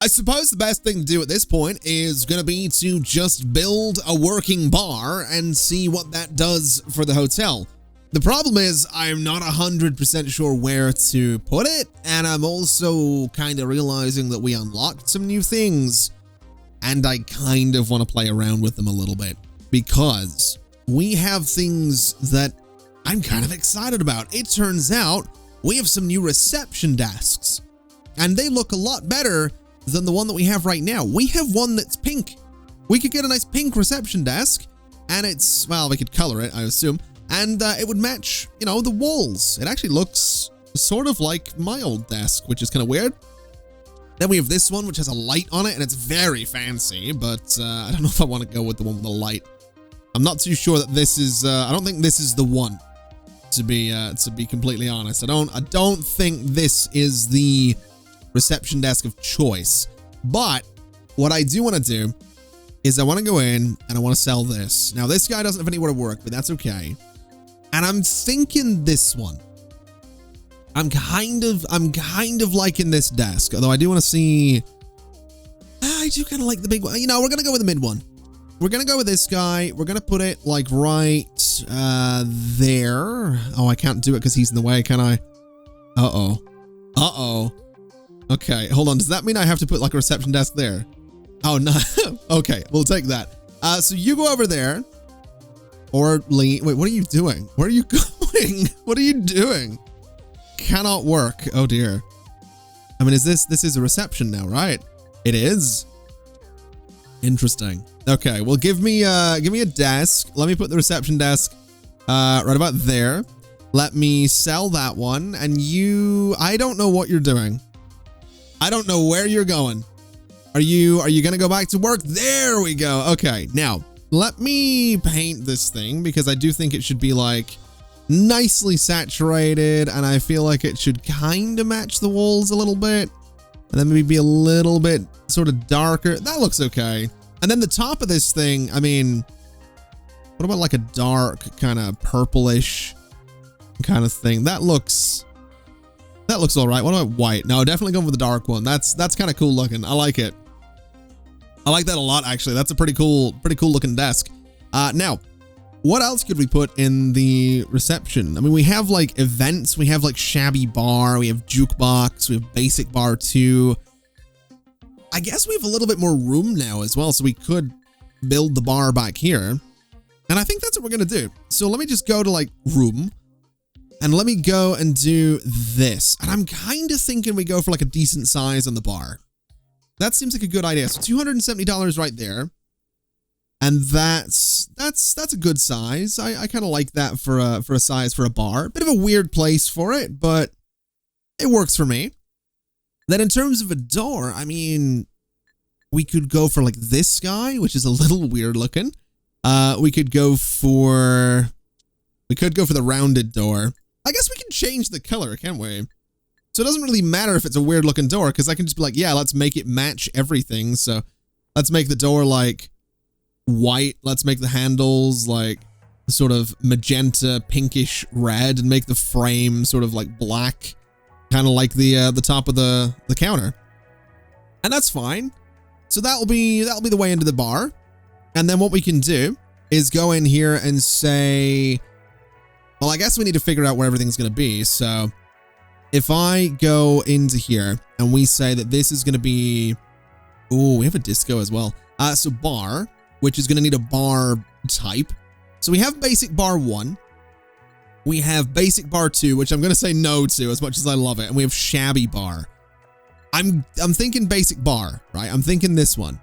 I suppose the best thing to do at this point is going to be to just build a working bar and see what that does for the hotel. The problem is I'm not 100% sure where to put it, and I'm also kind of realizing that we unlocked some new things, and I kind of want to play around with them a little bit, because we have things that I'm kind of excited about. It turns out we have some new reception desks, and they look a lot better than the one that we have right now. We have one that's pink. We could get a nice pink reception desk, and it's, well, we could color it, I assume, and it would match, you know, the walls. It actually looks sort of like my old desk, which is kind of weird. Then we have this one, which has a light on it, and it's very fancy, but I don't know if I want to go with the one with the light. I'm not too sure that this is, I don't think this is the one, to be completely honest. I don't think this is the reception desk of choice. But what I do want to do is I want to go in and I want to sell this. Now, this guy doesn't have anywhere to work, but that's okay. And I'm thinking this one. I'm kind of liking this desk, although I do want to see, I do kind of like the big one. You know, we're going to go with the mid one. We're going to go with this guy. We're going to put it like right there. Oh, I can't do it because he's in the way, can I? Uh-oh. Okay, hold on. Does that mean I have to put like a reception desk there? Oh, no. Okay, we'll take that. So you go over there. Or lean. Wait, what are you doing? Where are you going? What are you doing? Cannot work. Oh, dear. I mean, this is a reception now, right? It is. Interesting. Okay, well, give me a desk. Let me put the reception desk right about there. Let me sell that one. And you, I don't know what you're doing. I don't know where you're going. Are you going to go back to work? There we go. Okay, now let me paint this thing because I do think it should be like nicely saturated, and I feel like it should kind of match the walls a little bit, and then maybe be a little bit sort of darker. That looks okay. And then the top of this thing, I mean, what about like a dark kind of purplish kind of thing? That looks all right. What about white? No, definitely going for the dark one. That's kind of cool looking. I like it. I like that a lot, actually. That's a pretty cool looking desk. Now, what else could we put in the reception? I mean, we have like events. We have like shabby bar. We have jukebox. We have basic bar 2. I guess we have a little bit more room now as well, so we could build the bar back here. And I think that's what we're going to do. So let me just go to like room. And let me go and do this. And I'm kind of thinking we go for like a decent size on the bar. That seems like a good idea. So $270 right there. And that's a good size. I kind of like that for a size for a bar. Bit of a weird place for it, but it works for me. Then in terms of a door, I mean, we could go for like this guy, which is a little weird looking. We could go for the rounded door. I guess we can change the color, can't we? So it doesn't really matter if it's a weird looking door, because I can just be like, yeah, let's make it match everything. So let's make the door like white. Let's make the handles like sort of magenta, pinkish red, and make the frame sort of like black, kind of like the top of the counter. And that's fine. So that'll be the way into the bar. And then what we can do is go in here and say, well, I guess we need to figure out where everything's going to be. So if I go into here and we say that this is going to be, oh, we have a disco as well. So bar, which is going to need a bar type. So we have basic bar 1. We have basic bar 2, which I'm going to say no to as much as I love it. And we have shabby bar. I'm thinking basic bar, right? I'm thinking this one.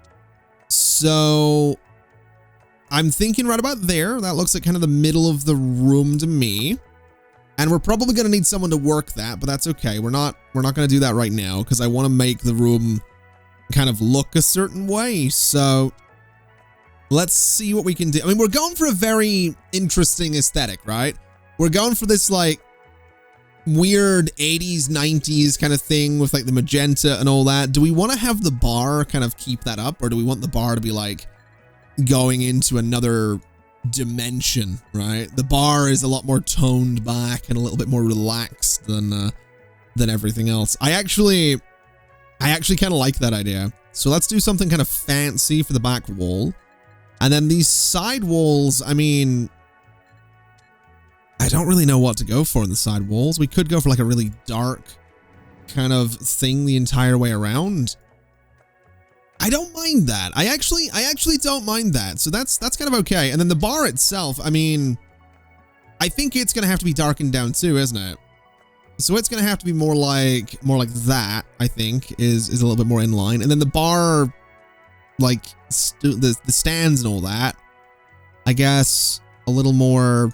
So I'm thinking right about there. That looks like kind of the middle of the room to me. And we're probably going to need someone to work that, but that's okay. We're not going to do that right now because I want to make the room kind of look a certain way. So let's see what we can do. I mean, we're going for a very interesting aesthetic, right? We're going for this like weird 80s, 90s kind of thing with like the magenta and all that. Do we want to have the bar kind of keep that up, or do we want the bar to be like going into another dimension, right? The bar is a lot more toned back and a little bit more relaxed than everything else. I I actually kind of like that idea. So let's do something kind of fancy for the back wall. And then these side walls, I mean, I don't really know what to go for in the side walls. We could go for like a really dark kind of thing the entire way around. I don't mind that. I actually don't mind that. So that's kind of okay. And then the bar itself, I mean, I think it's going to have to be darkened down too, isn't it? So it's going to have to be more like that, I think, is a little bit more in line. And then the bar, like the stands and all that, I guess a little more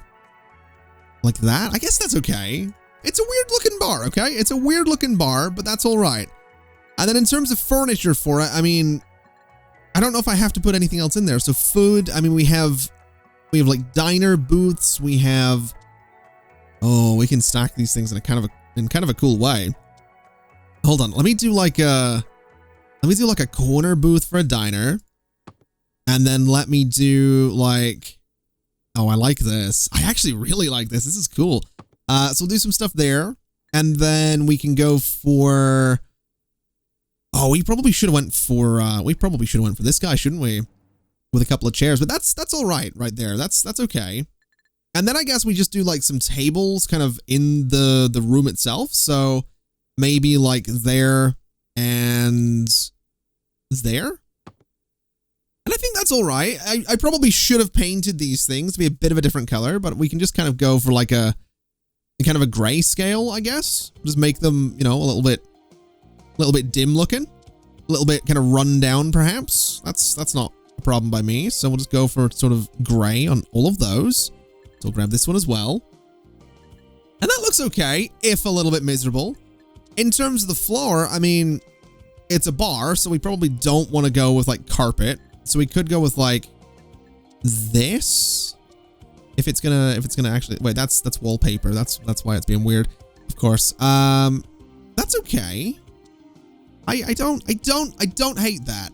like that. I guess that's okay. It's a weird looking bar, okay? It's a weird looking bar, but that's all right. And then in terms of furniture for it, I mean, I don't know if I have to put anything else in there. So food, I mean, we have like diner booths. We have, oh, we can stack these things in kind of a cool way. Hold on, let me do like a corner booth for a diner, and then let me do like, oh, I like this. I actually really like this. This is cool. So we'll do some stuff there, and then we can go for. Oh, we probably should have went for this guy, shouldn't we? With a couple of chairs, but that's all right there. That's okay. And then I guess we just do like some tables kind of in the room itself. So maybe like there and there. And I think that's all right. I probably should have painted these things to be a bit of a different color, but we can just kind of go for like a kind of a gray scale, I guess. Just make them, you know, a little bit dim looking, a little bit kind of run down perhaps. That's not a problem by me. So we'll just go for sort of gray on all of those. So I'll grab this one as well. And that looks okay, if a little bit miserable. In terms of the floor, I mean, it's a bar, so we probably don't want to go with like carpet. So we could go with like this. If it's gonna actually, wait, that's wallpaper. That's why it's being weird. Of course. That's okay. I don't hate that.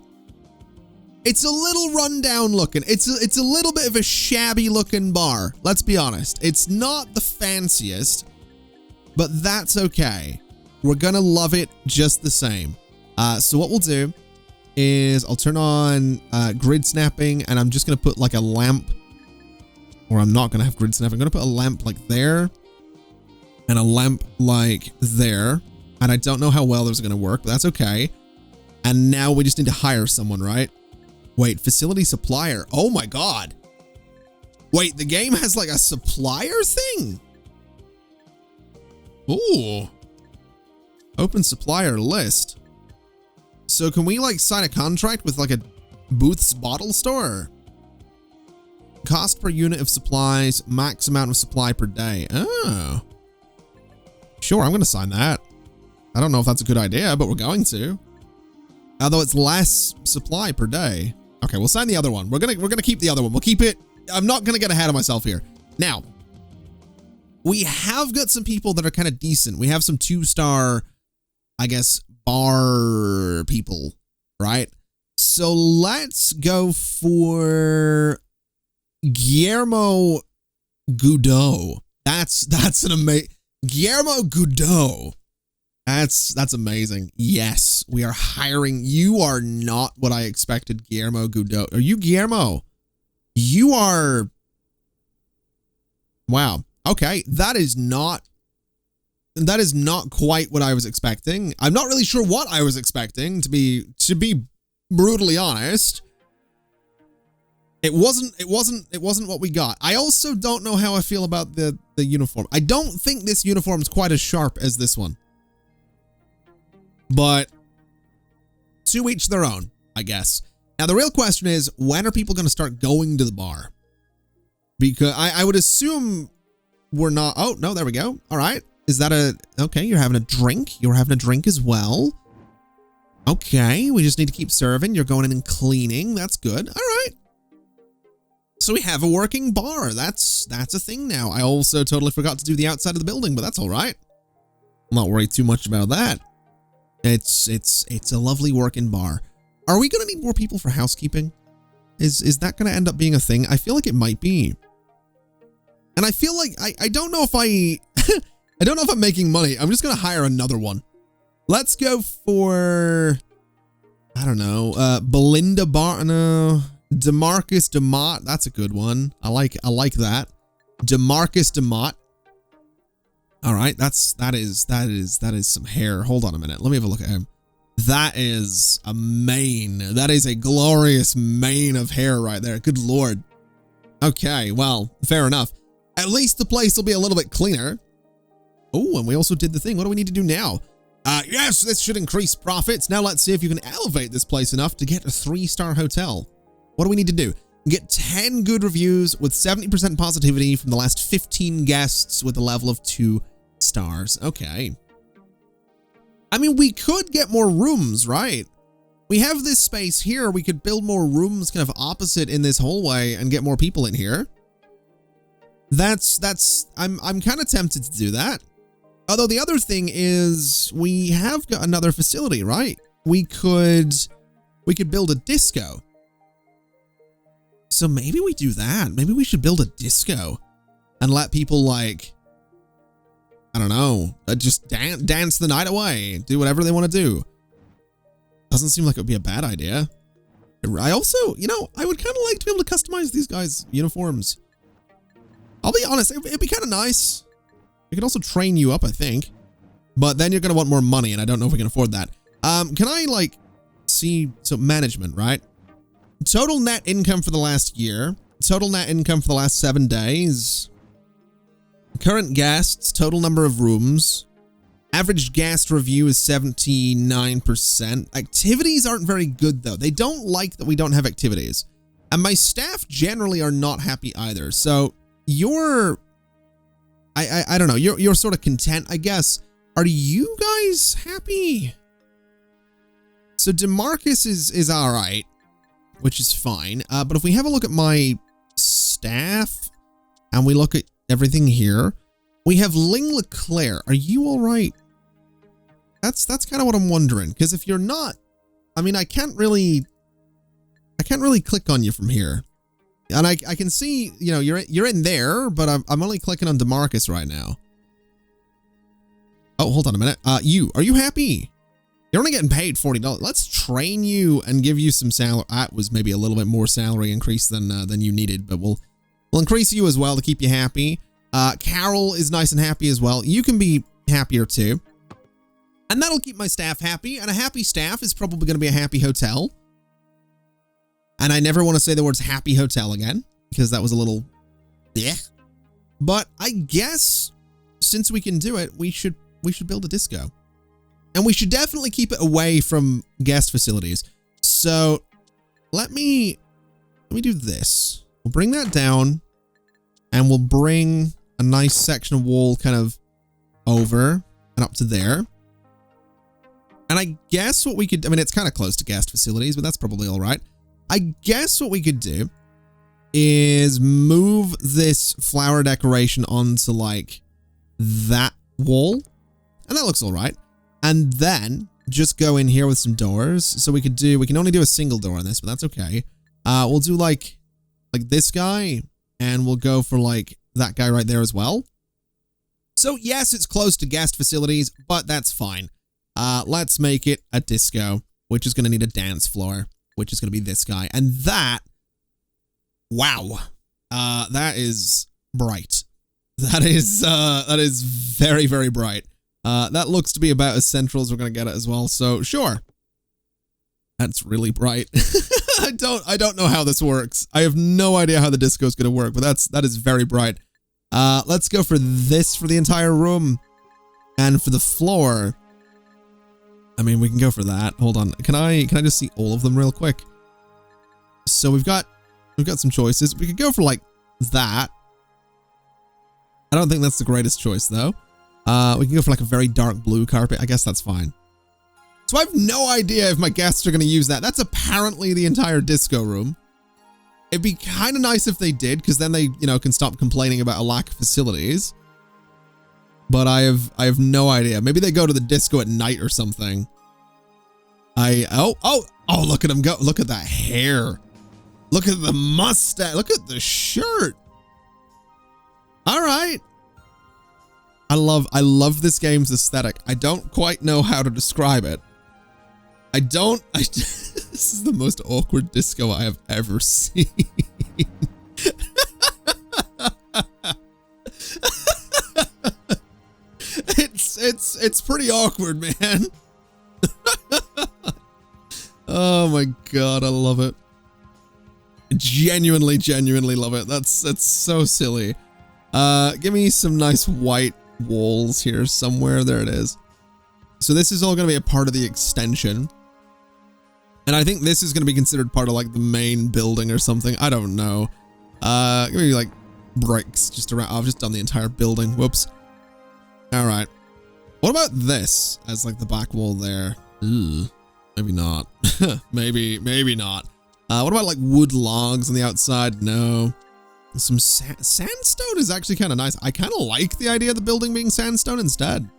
It's a little rundown looking. It's a little bit of a shabby looking bar. Let's be honest. It's not the fanciest, but that's okay. We're gonna love it just the same. So what we'll do is I'll turn on grid snapping, and I'm just gonna put like a lamp, or I'm not gonna have grid snapping. I'm gonna put a lamp like there, and a lamp like there. And I don't know how well this is gonna work, but that's okay. And now we just need to hire someone, right? Wait, facility supplier. Oh my God. Wait, the game has like a supplier thing. Ooh. Open supplier list. So can we like sign a contract with like a Booth's bottle store? Cost per unit of supplies, max amount of supply per day. Oh. Sure, I'm going to sign that. I don't know if that's a good idea, but we're going to. Although it's less supply per day. Okay, we'll sign the other one. We're gonna keep the other one. We'll keep it. I'm not gonna get ahead of myself here. Now, we have got some people that are kind of decent. We have some 2-star, I guess, bar people, right? So let's go for Guillermo Goudot. That's an amazing Guillermo Goudot. That's amazing. Yes, we are hiring. You are not what I expected, Guillermo Goudot. Are you Guillermo? You are. Wow. Okay, that is not quite what I was expecting. I'm not really sure what I was expecting, to be brutally honest. It wasn't what we got. I also don't know how I feel about the uniform. I don't think this uniform is quite as sharp as this one. But to each their own, I guess. Now, the real question is, when are people going to start going to the bar? Because I would assume we're not. Oh, no, there we go. All right. Is that okay, you're having a drink. You're having a drink as well. Okay, we just need to keep serving. You're going in and cleaning. That's good. All right. So we have a working bar. That's a thing now. I also totally forgot to do the outside of the building, but that's all right. I'm not worried too much about that. It's a lovely working bar. Are we going to need more people for housekeeping? Is that going to end up being a thing? I feel like it might be. And I feel like I don't know if I don't know if I'm making money. I'm just going to hire another one. Let's go for, I don't know, Belinda Bartano, DeMarcus DeMott. That's a good one. I like that. DeMarcus DeMott. All right, that is some hair. Hold on a minute. Let me have a look at him. That is a mane. That is a glorious mane of hair right there. Good Lord. Okay, well, fair enough. At least the place will be a little bit cleaner. Oh, and we also did the thing. What do we need to do now? Yes, this should increase profits. Now let's see if you can elevate this place enough to get a 3-star hotel. What do we need to do? Get 10 good reviews with 70% positivity from the last 15 guests with a level of 2 stars. Okay. I mean, we could get more rooms, right? We have this space here. We could build more rooms kind of opposite in this hallway and get more people in here. I'm kind of tempted to do that. Although the other thing is we have got another facility, right? We could build a disco. So maybe we do that. Maybe we should build a disco and let people, like, I don't know, just dance the night away, do whatever they want to do. Doesn't seem like it would be a bad idea. I also, you know, I would kind of like to be able to customize these guys' uniforms. I'll be honest, it'd be kind of nice. We could also train you up, I think. But then you're going to want more money, and I don't know if we can afford that. Can I, like, see... So, management, right? Total net income for the last year. Total net income for the last 7 days. Current guests. Total number of rooms. Average guest review is 79%. Activities aren't very good, though. They don't like that we don't have activities. And my staff generally are not happy either. So, you're... I don't know. You're sort of content, I guess. Are you guys happy? So DeMarcus is all right, which is fine. But if we have a look at my staff and we look at everything here, we have Ling Leclerc. Are you all right? That's kind of what I'm wondering. Because if you're not, I mean, I can't really click on you from here. And I can see, you know, you're in there, but I'm only clicking on DeMarcus right now. Oh, hold on a minute. Are you happy? You're only getting paid $40. Let's train you and give you some salary. That was maybe a little bit more salary increase than you needed, but we'll increase you as well to keep you happy. Carol is nice and happy as well. You can be happier too. And that'll keep my staff happy, and a happy staff is probably going to be a happy hotel. And I never want to say the words happy hotel again, because that was a little, yeah. But I guess since we can do it, we should build a disco. And we should definitely keep it away from guest facilities. So let me do this. We'll bring that down, and we'll bring a nice section of wall kind of over and up to there. And I guess what we could, I mean, it's kind of close to guest facilities, but that's probably all right. I guess what we could do is move this flower decoration onto like that wall. And that looks all right. And then just go in here with some doors. So we can only do a single door on this, but that's okay. We'll do like this guy, and we'll go for like that guy right there as well. So yes, it's close to guest facilities, but that's fine. Let's make it a disco, which is going to need a dance floor, which is going to be this guy. And that, wow, that is bright. That is very, very bright. That looks to be about as central as we're going to get it as well. So sure. That's really bright. I don't know how this works. I have no idea how the disco is going to work, but that is very bright. Let's go for this for the entire room, and for the floor. I mean, we can go for that. Hold on. Can I just see all of them real quick? So we've got some choices. We could go for like that. I don't think that's the greatest choice though. We can go for like a very dark blue carpet. I guess that's fine. So I have no idea if my guests are going to use that. That's apparently the entire disco room. It'd be kind of nice if they did, because then they, you know, can stop complaining about a lack of facilities. But I have no idea. Maybe they go to the disco at night or something. Oh, look at him go. Look at that hair. Look at the mustache. Look at the shirt. All right. I love this game's aesthetic. I don't quite know how to describe it. This is the most awkward disco I have ever seen. It's pretty awkward, man. Oh my god, I love it. Genuinely love it. That's so silly. Give me some nice white walls here somewhere. There it is. So this is all going to be a part of the extension. And I think this is going to be considered part of like the main building or something. I don't know. Give me like bricks just around. Oh, I've just done the entire building. Whoops. All right. What about this as like the back wall there? Ugh, maybe not. maybe not. What about like wood logs on the outside? No. Some sandstone is actually kind of nice. I kind of like the idea of the building being sandstone instead.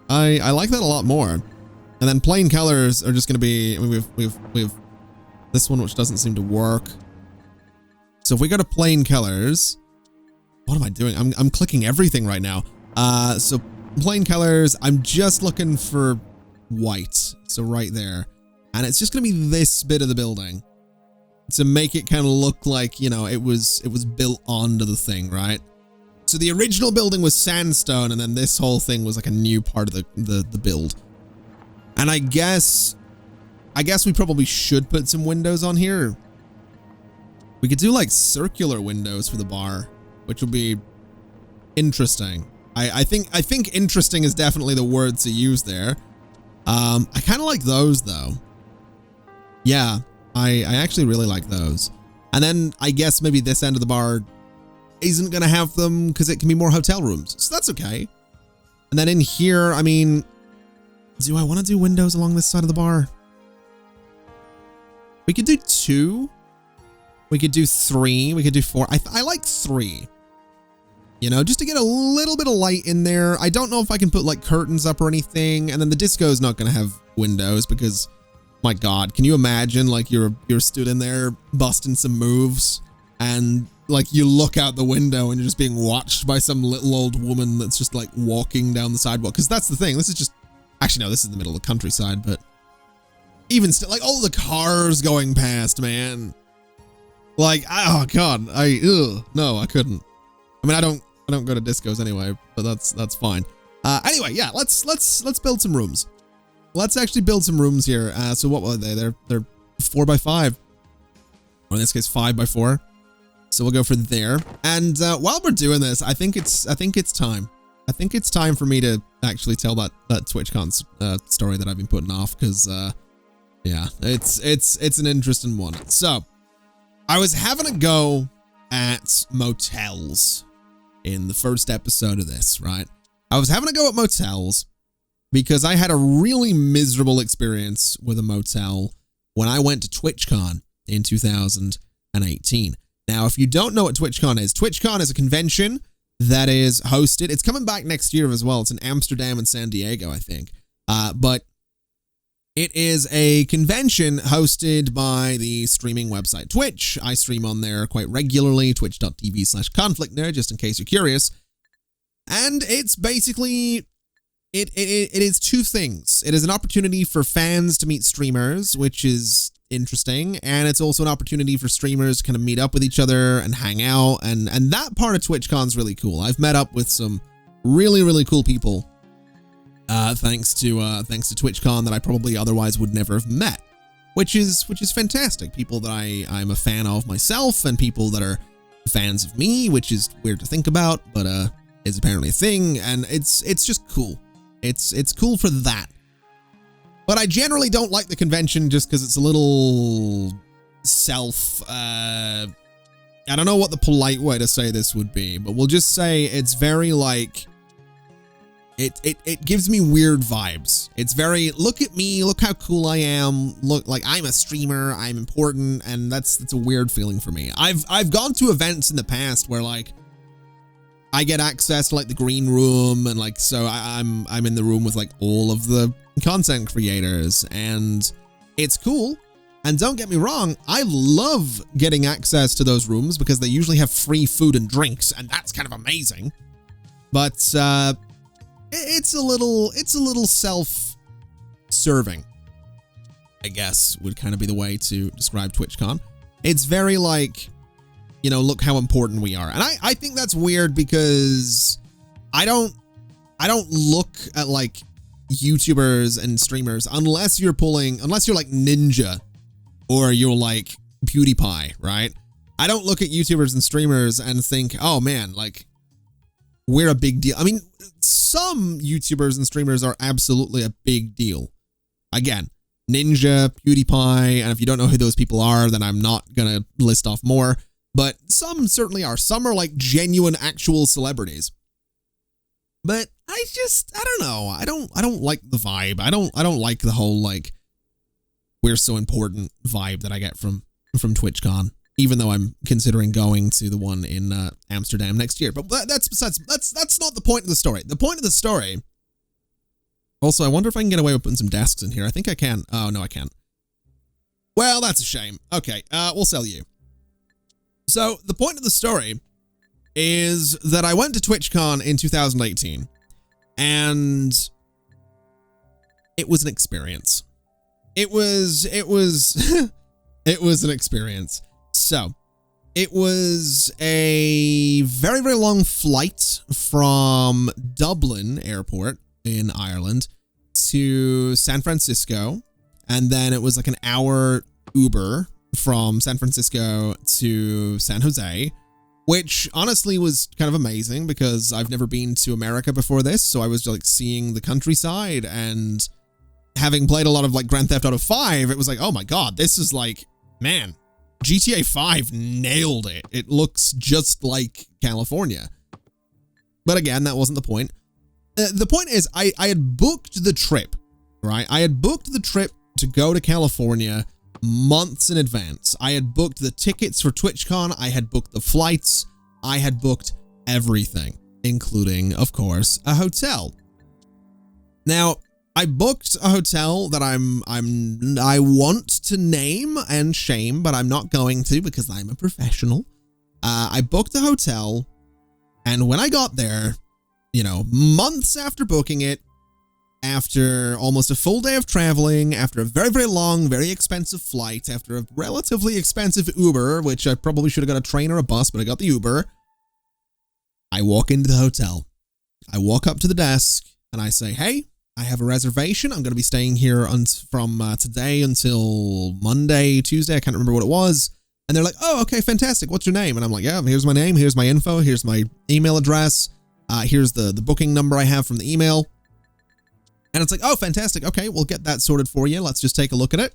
I like that a lot more. And then plain colors are just going to be, I mean, we've this one, which doesn't seem to work. So if we go to plain colors, what am I doing? I'm clicking everything right now. So plain colors, I'm just looking for white. So right there. And it's just going to be this bit of the building to make it kind of look like, you know, it was built onto the thing, right? So the original building was sandstone, and then this whole thing was like a new part of the build. And I guess we probably should put some windows on here. We could do like circular windows for the bar, which would be interesting. I think interesting is definitely the word to use there. I kind of like those though. Yeah, I actually really like those. And then I guess maybe this end of the bar isn't going to have them because it can be more hotel rooms. So that's okay. And then in here, I mean, do I want to do windows along this side of the bar? We could do 2. We could do 3. We could do 4. I like 3. You know, just to get a little bit of light in there. I don't know if I can put like curtains up or anything. And then the disco is not going to have windows because, my God, can you imagine like you're stood in there busting some moves and like you look out the window and you're just being watched by some little old woman that's just like walking down the sidewalk. Because that's the thing. This is just, actually no, this is the middle of the countryside, but even still, like all the cars going past, man. Like, oh God, no, I couldn't. I mean, I don't go to discos anyway, but that's fine. Anyway, yeah, let's build some rooms. Let's actually build some rooms here. So what were they? They're 4x5, or in this case 5x4. So we'll go for there. And while we're doing this, I think it's time. I think it's time for me to actually tell that TwitchCon story that I've been putting off because yeah, it's an interesting one. So I was having a go at motels in the first episode of this, right? I was having a go at motels because I had a really miserable experience with a motel when I went to TwitchCon in 2018. Now, if you don't know what TwitchCon is a convention that is hosted. It's coming back next year as well. It's in Amsterdam and San Diego, I think. But it is a convention hosted by the streaming website Twitch. I stream on there quite regularly, twitch.tv/conflictnerd, just in case you're curious. And it's basically, it is 2 things. It is an opportunity for fans to meet streamers, which is interesting, and it's also an opportunity for streamers to kind of meet up with each other and hang out, and that part of TwitchCon is really cool. I've met up with some really cool people thanks to TwitchCon that I probably otherwise would never have met, which is fantastic. People that I'm a fan of myself, and people that are fans of me, which is weird to think about, but is apparently a thing, and it's just cool. It's cool for that. But I generally don't like the convention just because it's a little I don't know what the polite way to say this would be, but we'll just say it's very like, it gives me weird vibes. It's very, look at me, look how cool I am, look like I'm a streamer, I'm important, and that's a weird feeling for me. I've gone to events in the past where like I get access to like the green room, and like, so I'm in the room with like all of the content creators, and it's cool. And don't get me wrong, I love getting access to those rooms because they usually have free food and drinks, and that's kind of amazing. But it's a little self-serving, I guess, would kind of be the way to describe TwitchCon. It's very like, you know, look how important we are. And I think that's weird because I don't look at like YouTubers and streamers unless you're like Ninja or you're like PewDiePie, right? I don't look at YouTubers and streamers and think, oh man, like we're a big deal. I mean, some YouTubers and streamers are absolutely a big deal. Again, Ninja, PewDiePie, and if you don't know who those people are, then I'm not gonna list off more. But some certainly are. Some are like genuine, actual celebrities. But I don't know. I don't like the vibe. I don't like the whole like we're so important vibe that I get from TwitchCon. Even though I'm considering going to the one in Amsterdam next year. But that's not the point of the story. The point of the story. Also, I wonder if I can get away with putting some desks in here. I think I can. Oh no, I can't. Well, that's a shame. Okay, we'll sell you. So the point of the story is that I went to TwitchCon in 2018 and it was an experience. It was it was an experience. So it was a very, very long flight from Dublin Airport in Ireland to San Francisco. And then it was like an hour Uber from San Francisco to San Jose, which honestly was kind of amazing because I've never been to America before this. So I was like seeing the countryside, and having played a lot of like Grand Theft Auto 5, it was like, oh my God, this is like, man, GTA 5 nailed it. It looks just like California. But again, that wasn't the point. The point is, I had booked the trip, right? I had booked the trip to go to California months in advance. I had booked the tickets for TwitchCon. I had booked the flights. I had booked everything, including, of course, a hotel. Now, I booked a hotel that I want to name and shame, but I'm not going to because I'm a professional. I booked a hotel, and when I got there, you know, months after booking it, after almost a full day of traveling, after a very, very long, very expensive flight, after a relatively expensive Uber, which I probably should have got a train or a bus, but I got the Uber, I walk into the hotel. I walk up to the desk, and I say, hey, I have a reservation. I'm going to be staying here from today until Monday, Tuesday. I can't remember what it was. And they're like, oh, okay, fantastic. What's your name? And I'm like, yeah, here's my name. Here's my info. Here's my email address. Here's the booking number I have from the email. And it's like, oh, fantastic. Okay, we'll get that sorted for you. Let's just take a look at it.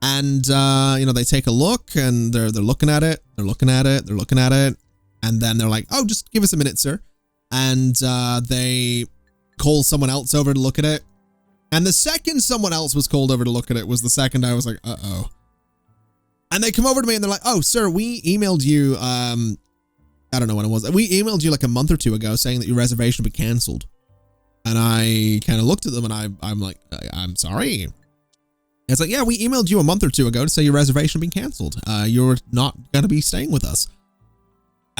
And, you know, they take a look and they're looking at it. They're looking at it. They're looking at it. And then they're like, oh, just give us a minute, sir. And they call someone else over to look at it. And the second someone else was called over to look at it was the second I was like, uh-oh. And they come over to me and they're like, oh, sir, we emailed you, I don't know when it was. We emailed you like a month or two ago saying that your reservation would be canceled. And I kind of looked at them and I'm like, I'm sorry. It's like, yeah, we emailed you a month or two ago to say your reservation had been canceled. You're not going to be staying with us.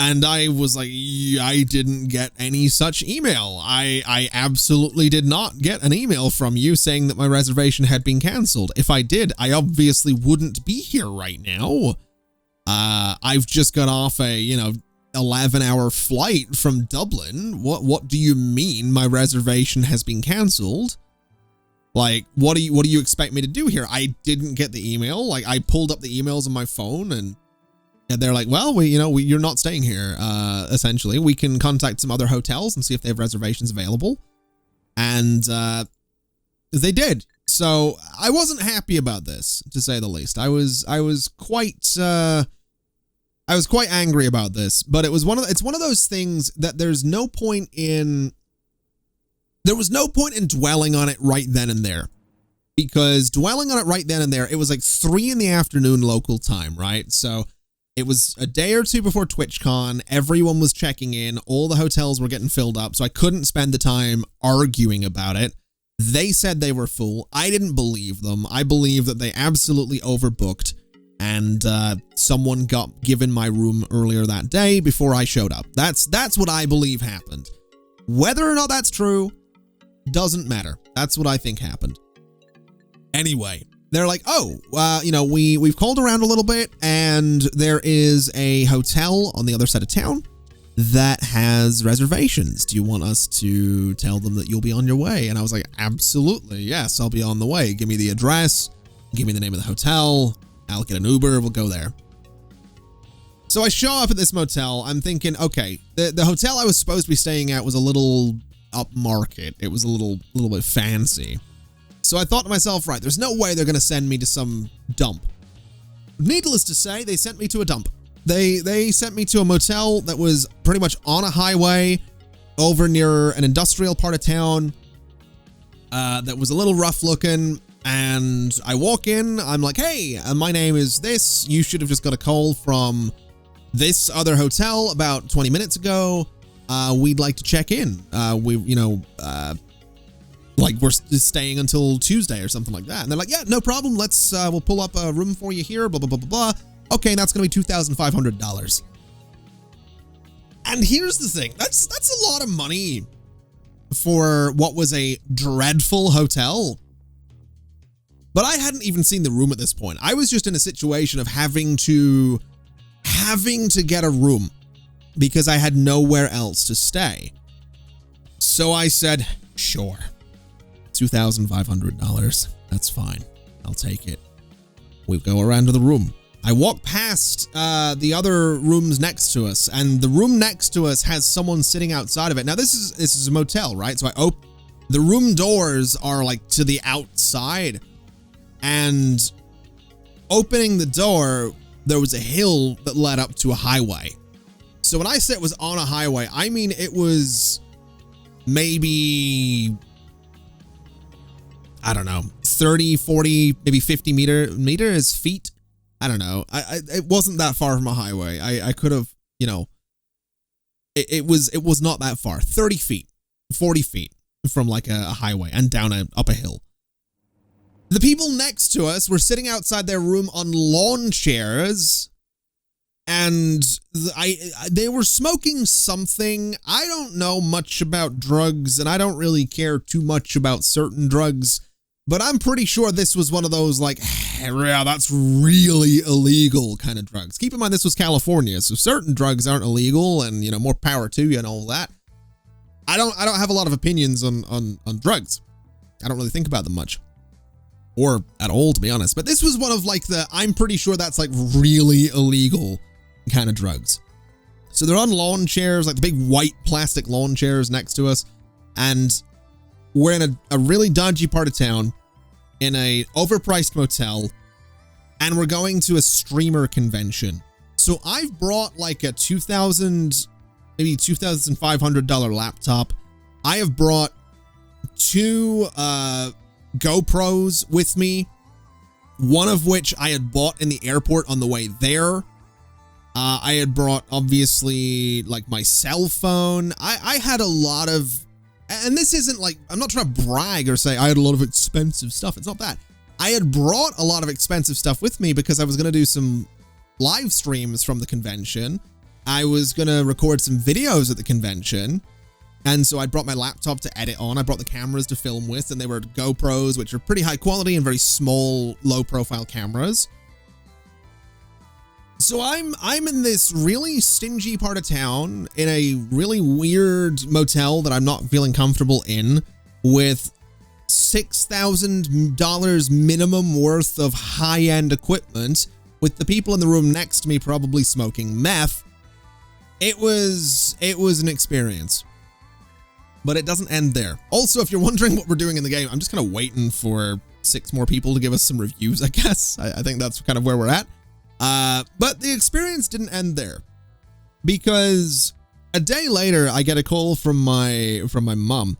And I was like, I didn't get any such email. I absolutely did not get an email from you saying that my reservation had been canceled. If I did, I obviously wouldn't be here right now. I've just got off a, 11-hour flight from Dublin. What do you mean my reservation has been canceled? Like, what do you expect me to do here? I didn't get the email. Like, I pulled up the emails on my phone and they're like, well, you're not staying here, essentially. We can contact some other hotels and see if they have reservations available. And they did. So I wasn't happy about this, to say the least. I was quite angry about this, but it's one of those things that there was no point in dwelling on it right then and there. Because dwelling on it right then and there, it was like 3 p.m. local time, right? So it was a day or two before TwitchCon. Everyone was checking in. All the hotels were getting filled up, so I couldn't spend the time arguing about it. They said they were full. I didn't believe them. I believe that they absolutely overbooked, and someone got given my room earlier that day before I showed up. That's what I believe happened. Whether or not that's true doesn't matter. That's what I think happened. Anyway, they're like, oh, you know, we've called around a little bit, and there is a hotel on the other side of town that has reservations. Do you want us to tell them that you'll be on your way? And I was like, absolutely, yes, I'll be on the way. Give me the address, give me the name of the hotel, I'll get an Uber, we'll go there. So I show up at this motel. I'm thinking, okay, the hotel I was supposed to be staying at was a little upmarket. It was a little bit fancy. So I thought to myself, right, there's no way they're going to send me to some dump. Needless to say, they sent me to a dump. They sent me to a motel that was pretty much on a highway over near an industrial part of town that was a little rough looking. And I walk in, I'm like, hey, my name is this. You should have just got a call from this other hotel about 20 minutes ago. We'd like to check in. Like we're staying until Tuesday or something like that. And they're like, yeah, no problem. Let's, we'll pull up a room for you here, blah, blah, blah, blah, blah. Okay, that's going to be $2,500. And here's the thing. That's a lot of money for what was a dreadful hotel. But I hadn't even seen the room at this point. I was just in a situation of having to get a room because I had nowhere else to stay. So I said, sure, $2,500. That's fine. I'll take it. We go around to the room. I walk past the other rooms next to us, and the room next to us has someone sitting outside of it. Now this is a motel, right? So the room doors are like to the outside, and opening the door, there was a hill that led up to a highway. So when I say it was on a highway, I mean it was maybe, I don't know, 30, 40, maybe 50 meters, feet. I don't know. It wasn't that far from a highway. I could have, you know, it was not that far. 30 feet, 40 feet from like a highway and down up a hill. The people next to us were sitting outside their room on lawn chairs, and they were smoking something. I don't know much about drugs, and I don't really care too much about certain drugs, but I'm pretty sure this was one of those like, yeah, that's really illegal kind of drugs. Keep in mind, this was California, so certain drugs aren't illegal, and, you know, more power to you and all that. I don't have a lot of opinions on drugs. I don't really think about them much. Or at all, to be honest. But this was one of like I'm pretty sure that's like really illegal kind of drugs. So they're on lawn chairs, like the big white plastic lawn chairs next to us. And we're in a really dodgy part of town in a overpriced motel. And we're going to a streamer convention. So I've brought like a maybe $2,500 laptop. I have brought two, GoPros with me, one of which I had bought in the airport on the way there. I had brought, obviously, like my cell phone. I had a lot of, and this isn't like, I'm not trying to brag or say I had a lot of expensive stuff. It's not that. I had brought a lot of expensive stuff with me because I was going to do some live streams from the convention. I was going to record some videos at the convention. And so I brought my laptop to edit on. I brought the cameras to film with, and they were GoPros, which are pretty high quality and very small, low profile cameras. So I'm in this really stingy part of town in a really weird motel that I'm not feeling comfortable in, with $6,000 minimum worth of high-end equipment, with the people in the room next to me probably smoking meth. It was an experience. But it doesn't end there. Also, if you're wondering what we're doing in the game, I'm just kind of waiting for 6 more people to give us some reviews, I guess. I think that's kind of where we're at. But the experience didn't end there, because a day later, I get a call from my mom,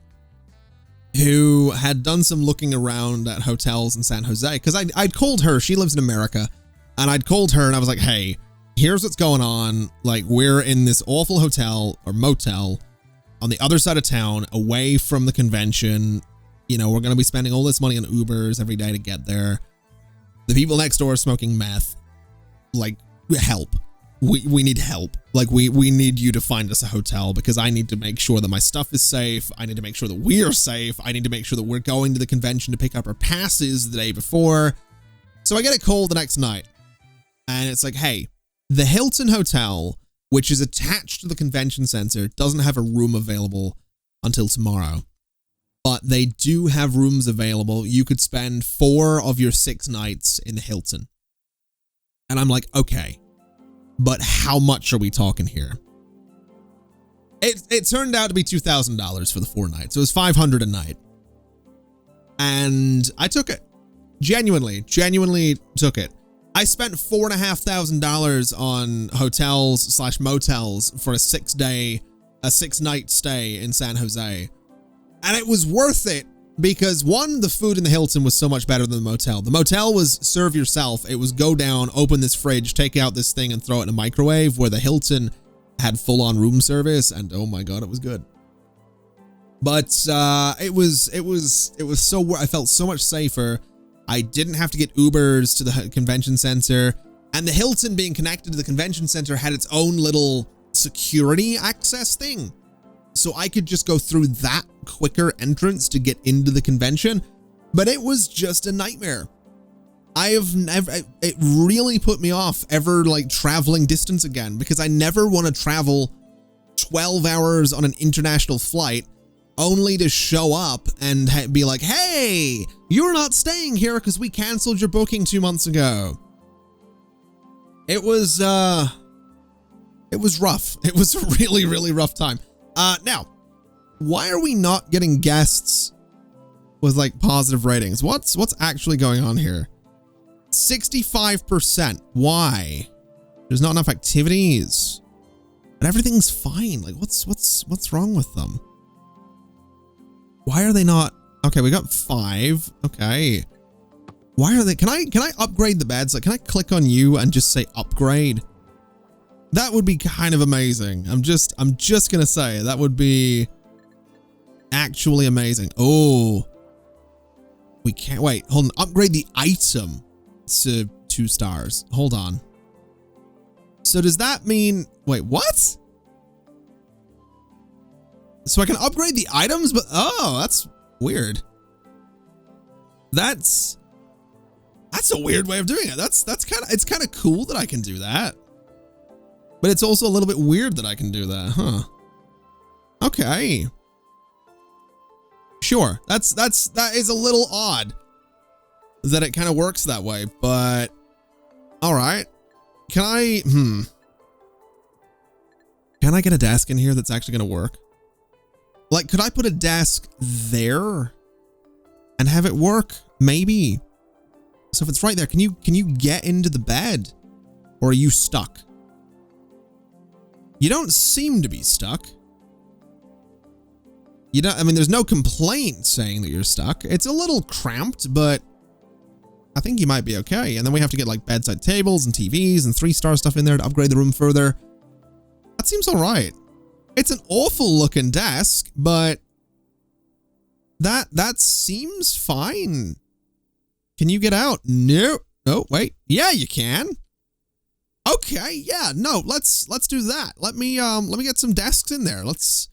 who had done some looking around at hotels in San Jose, because I'd called her. She lives in America, and I'd called her and I was like, hey, here's what's going on. Like, we're in this awful hotel or motel on the other side of town, away from the convention. You know, we're going to be spending all this money on Ubers every day to get there. The people next door are smoking meth. Like, help. we need help. Like we need you to find us a hotel because I need to make sure that my stuff is safe. I need to make sure that we're safe. I need to make sure that we're going to the convention to pick up our passes the day before. So I get a call the next night and it's like, hey, the Hilton Hotel, which is attached to the convention center, doesn't have a room available until tomorrow. But they do have rooms available. You could spend 4 of your 6 nights in the Hilton. And I'm like, okay, but how much are we talking here? It turned out to be $2,000 for the 4 nights. So it was $500 a night. And I took it. Genuinely took it. I spent $4,500 on hotels/motels for a 6-night stay in San Jose. And it was worth it because, one, the food in the Hilton was so much better than the motel. The motel was serve yourself. It was go down, open this fridge, take out this thing and throw it in a microwave, where the Hilton had full-on room service, and oh my God, it was good. But it was so, I felt so much safer. I didn't have to get Ubers to the convention center, and the Hilton being connected to the convention center had its own little security access thing. So I could just go through that quicker entrance to get into the convention, but it was just a nightmare. It really put me off ever like traveling distance again, because I never want to travel 12 hours on an international flight only to show up and be like, hey, you're not staying here because we canceled your booking 2 months ago. It was rough. It was a really, really rough time. Now, why are we not getting guests with like positive ratings? What's actually going on here? 65%. Why? There's not enough activities, but everything's fine. Like what's wrong with them? Why are they not? Okay, we got 5. Okay. Why are they? Can I upgrade the beds? Like, can I click on you and just say upgrade? That would be kind of amazing. I'm just gonna say that would be actually amazing. Oh, we can't wait. Hold on. Upgrade the item to 2 stars. Hold on. So does that mean, wait, what? So I can upgrade the items, but oh, that's weird. That's a weird way of doing it. It's kind of cool that I can do that. But it's also a little bit weird that I can do that, huh? Okay. Sure. That is a little odd that it kind of works that way, but all right. Can I get a desk in here that's actually going to work? Like, could I put a desk there and have it work? Maybe. So if it's right there, can you get into the bed, or are you stuck? You don't seem to be stuck. You don't, I mean, there's no complaint saying that you're stuck. It's a little cramped, but I think you might be okay. And then we have to get like bedside tables and TVs and 3-star stuff in there to upgrade the room further. That seems all right. It's an awful looking desk, but that seems fine. Can you get out? No. Oh, wait. Yeah, you can. Okay, yeah, no, let's do that. Let me get some desks in there. Let's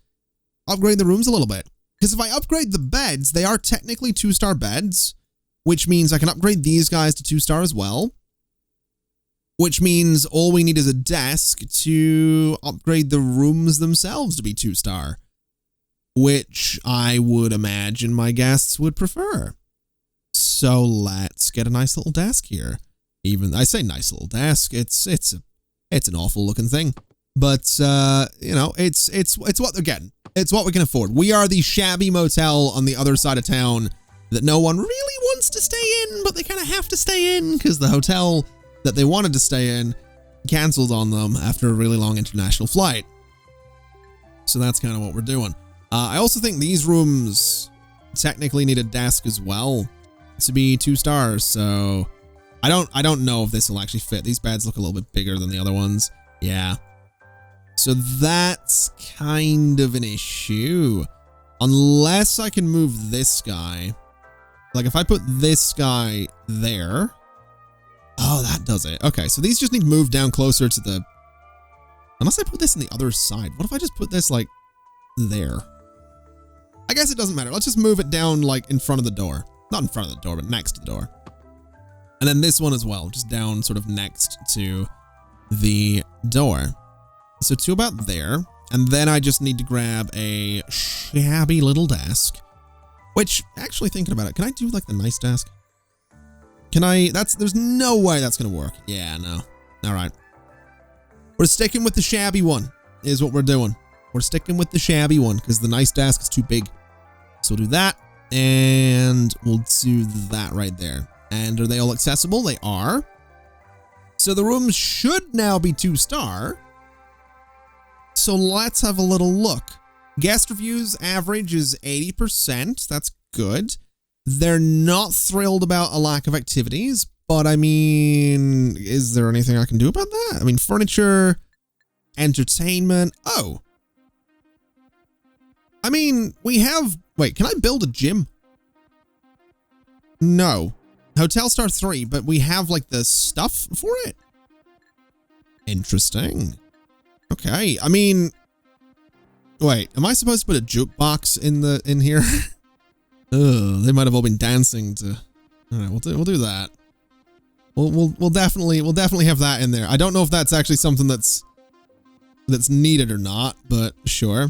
upgrade the rooms a little bit. Because if I upgrade the beds, they are technically 2-star beds, which means I can upgrade these guys to 2-star as well. Which means all we need is a desk to upgrade the rooms themselves to be 2-star, which I would imagine my guests would prefer. So let's get a nice little desk here. Even I say nice little desk, it's an awful looking thing, but you know, it's what we can afford. We are the shabby motel on the other side of town that no one really wants to stay in, but they kind of have to stay in because the hotel that they wanted to stay in canceled on them after a really long international flight. So that's kind of what we're doing. I also think these rooms technically need a desk as well to be 2 stars. So I don't know if this will actually fit. These beds look a little bit bigger than the other ones. Yeah. So that's kind of an issue. Unless I can move this guy. Like if I put this guy there. Oh, that does it. Okay, so these just need to move down closer to the Unless I put this on the other side. What if I just put this like there? I guess it doesn't matter. Let's just move it down like in front of the door. Not in front of the door, but next to the door. And then this one as well, just down sort of next to the door. So 2 about there. And then I just need to grab a shabby little desk. Which, actually thinking about it, can I do like the nice desk? Can I? There's no way that's going to work. Yeah, no. All right. We're sticking with the shabby one is what we're doing. We're sticking with the shabby one because the nice desk is too big. So we'll do that. And we'll do that right there. And are they all accessible? They are. So the rooms should now be 2-star. So let's have a little look. Guest reviews average is 80%. That's good. They're not thrilled about a lack of activities, but I mean, is there anything I can do about that? I mean, furniture, entertainment. Oh. I mean, we have, wait, can I build a gym? No. Hotel Star 3, but we have like the stuff for it. Interesting. Okay. I mean, wait, am I supposed to put a jukebox in here? Ugh, they might have all been dancing to. All right, we'll do that. We'll definitely have that in there. I don't know if that's actually something that's needed or not, but sure.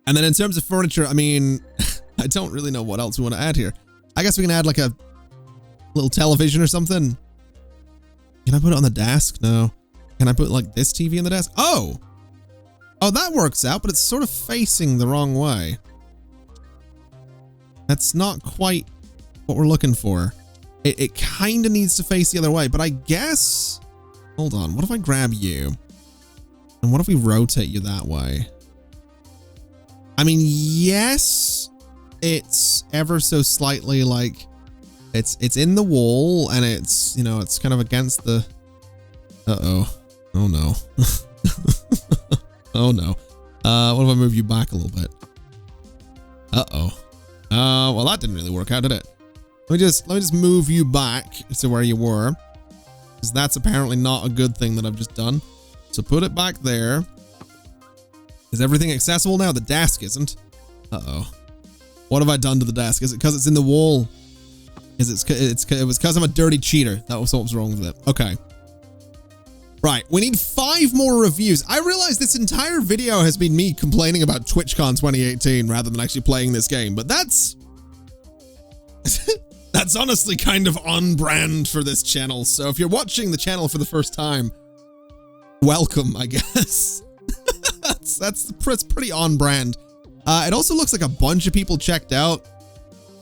And then in terms of furniture, I mean, I don't really know what else we want to add here. I guess we can add like a little television or something. Can I put it on the desk? No. Can I put like this TV on the desk? Oh, that works out, but it's sort of facing the wrong way. That's not quite what we're looking for. It kind of needs to face the other way, but I guess, hold on. What if I grab you? And what if we rotate you that way? I mean, yes, it's ever so slightly like it's in the wall and it's, you know, it's kind of against the, oh no. Oh no. What if I move you back a little bit? Well, that didn't really work out, did it? Let me just move you back to where you were, because that's apparently not a good thing that I've just done. So put it back there. Is everything accessible now? The desk isn't. What have I done to the desk? Is it because it's in the wall? It was because I'm a dirty cheater. That was what was wrong with it. Okay. Right, we need 5 more reviews. I realize this entire video has been me complaining about TwitchCon 2018 rather than actually playing this game, but that's that's honestly kind of on brand for this channel. So if you're watching the channel for the first time, welcome, I guess. that's pretty on brand. It also looks like a bunch of people checked out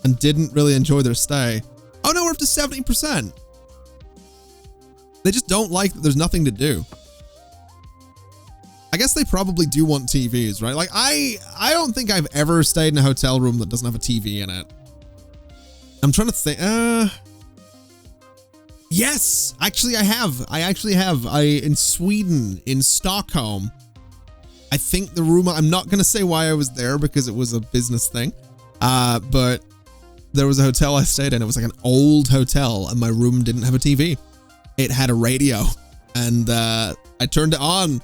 and didn't really enjoy their stay. Oh no, we're up to 70%. They just don't like that there's nothing to do. I guess they probably do want TVs, right? Like, I don't think I've ever stayed in a hotel room that doesn't have a TV in it. I'm trying to think. Yes, actually I have. In Sweden, in Stockholm. I think the room, I'm not going to say why I was there because it was a business thing. But there was a hotel I stayed in. It was like an old hotel and my room didn't have a TV. It had a radio and I turned it on.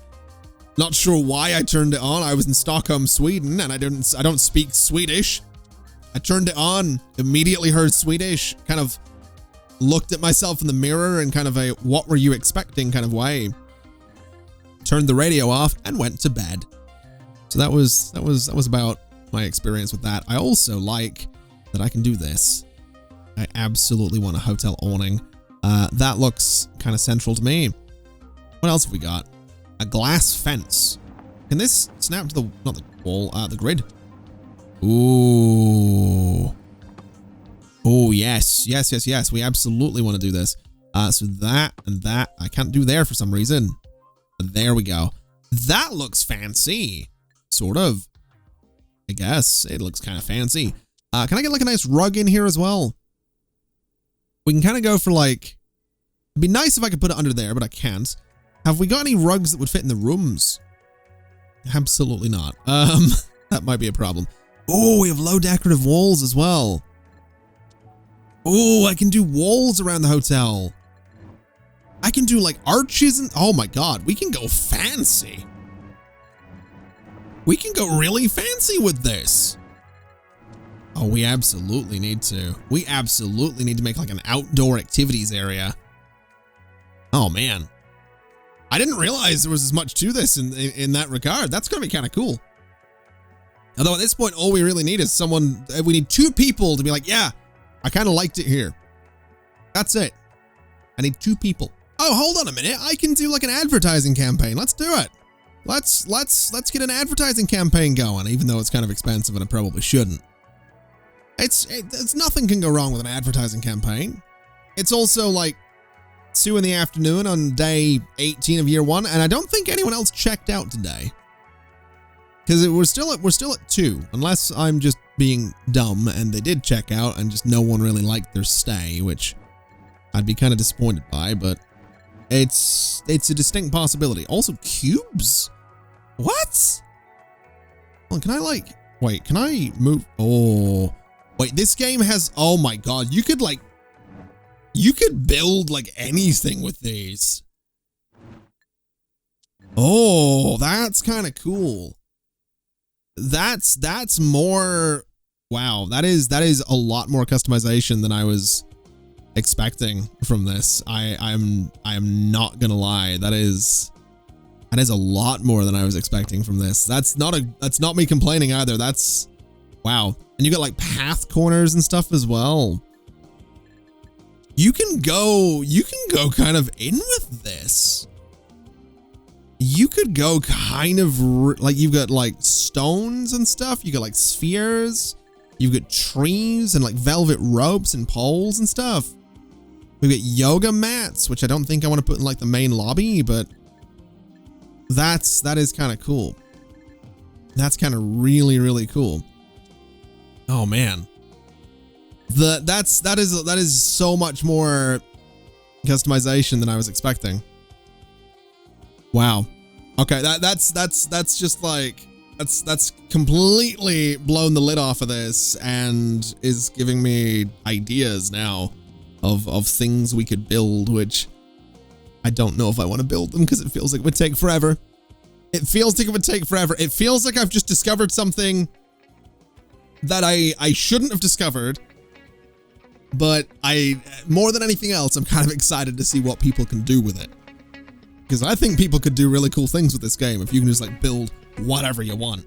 Not sure why I turned it on. I was in Stockholm, Sweden, and I don't speak Swedish. I turned it on, immediately heard Swedish, kind of looked at myself in the mirror in kind of a what were you expecting kind of way. Turned the radio off and went to bed. So that was about my experience with that. I also like that I can do this. I absolutely want a hotel awning. That looks kind of central to me. What else have we got? A glass fence. Can this snap to the, not the wall, the grid? Ooh. Oh, yes. Yes. We absolutely want to do this. So that and that I can't do there for some reason. But there we go. That looks fancy. Sort of. I guess it looks kind of fancy. Can I get like a nice rug in here as well? We can kind of go for like, it'd be nice if I could put it under there, but I can't. Have we got any rugs that would fit in the rooms? Absolutely not. That might be a problem. Oh, we have low decorative walls as well. Oh, I can do walls around the hotel. I can do like arches and oh my God, we can go fancy. We can go really fancy with this. Oh, we absolutely need to. We absolutely need to make like an outdoor activities area. Oh man. I didn't realize there was as much to this in that regard. That's gonna be kind of cool. Although at this point, all we really need is someone, we need 2 people to be like, yeah, I kind of liked it here. That's it. I need 2 people. Oh, hold on a minute. I can do like an advertising campaign. Let's do it. Let's get an advertising campaign going, even though it's kind of expensive and it probably shouldn't. It's nothing can go wrong with an advertising campaign. It's also like 2 in the afternoon on day 18 of year 1, and I don't think anyone else checked out today. Because we're still at 2, unless I'm just being dumb and they did check out and just no one really liked their stay, which I'd be kind of disappointed by, but it's a distinct possibility. Also, cubes? What? Well, can I like, wait, can I move? Oh, wait, this game has, oh my God, you could build like anything with these. Oh, that's kind of cool. That's more, wow, that is a lot more customization than I was expecting from this. I am not gonna lie, that is a lot more than I was expecting from this. That's not me complaining either. That's, wow. And you got like path corners and stuff as well. You can go kind of in with this. You could go kind of like, you've got like stones and stuff. You got like spheres. You've got trees and like velvet ropes and poles and stuff. We've got yoga mats, which I don't think I want to put in like the main lobby, but that is kind of cool. That's kind of really, really cool. Oh man. That is so much more customization than I was expecting. Wow. Okay, that's just like, that's completely blown the lid off of this and is giving me ideas now of things we could build, which I don't know if I want to build them because it feels like it would take forever. It feels like it would take forever. It feels like I've just discovered something that I shouldn't have discovered, but more than anything else, I'm kind of excited to see what people can do with it. Because I think people could do really cool things with this game if you can just like build whatever you want.